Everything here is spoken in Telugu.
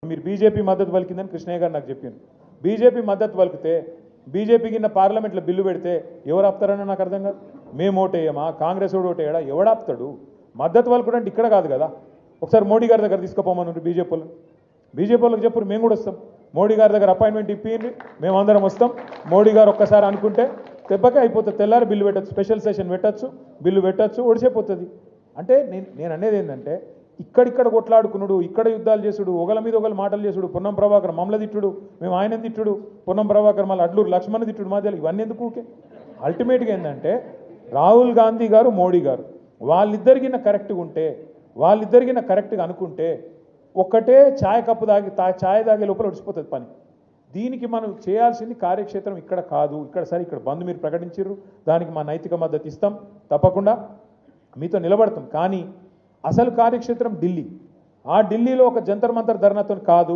మీరు బీజేపీ మద్దతు పలికిందని కృష్ణయ్య గారు నాకు చెప్పింది. బీజేపీ మద్దతు పలికితే బీజేపీకి నిన్న పార్లమెంట్లో బిల్లు పెడితే ఎవరు ఆపుతారని నాకు అర్థం కాదు. మేము ఓటేయమా, కాంగ్రెస్ ఓటేయడా, ఎవడు ఆపుతాడు? మద్దతు పలుకుడు అంటే ఇక్కడ కాదు కదా. ఒకసారి మోడీ గారి దగ్గర తీసుకుపోమన్నారు బీజేపీ వాళ్ళకి చెప్పరు, మేము కూడా వస్తాం. మోడీ గారి దగ్గర అపాయింట్మెంట్ ఇప్పింది, మేమందరం వస్తాం. మోడీ గారు ఒక్కసారి అనుకుంటే దెబ్బకే అయిపోతుంది. తెల్లారి బిల్లు పెట్టచ్చు, స్పెషల్ సెషన్ పెట్టచ్చు, బిల్లు పెట్టచ్చు, ఒడిసిపోతుంది. అంటే నేను అనేది ఏంటంటే ఇక్కడిక్కడ కొట్లాడుకున్నాడు, ఇక్కడ యుద్ధాలు చేసుడు, ఒకళ్ళ మీద ఒకళ్ళు మాటలు చేసుడు, పొన్నం ప్రభాకర్ మమ్మల్ని తిట్టుడు, మేము ఆయన తిట్టుడు, పొన్నం ప్రభాకర్ మళ్ళీ అడ్లూరు లక్ష్మణ్ తిట్టుడు మధ్యలో, ఇవన్నీ ఎందుకు ఊకే? అల్టిమేట్గా ఏంటంటే రాహుల్ గాంధీ గారు, మోడీ గారు వాళ్ళిద్దరికీ కరెక్ట్గా ఉంటే, వాళ్ళిద్దరికీ కరెక్ట్గా అనుకుంటే ఒక్కటే ఛాయ్ కప్పు ఛాయ్ తాగే లోపల ఒడిసిపోతుంది పని. దీనికి మనం చేయాల్సింది కార్యక్షేత్రం ఇక్కడ కాదు. ఇక్కడ బంద్ మీరు ప్రకటించారు, దానికి మా నైతిక మద్దతు ఇస్తాం, తప్పకుండా మీతో నిలబడతాం. కానీ అసలు కార్యక్షేత్రం ఢిల్లీ. ఆ ఢిల్లీలో ఒక జంతర్ మంతర్ ధర్నాతో కాదు.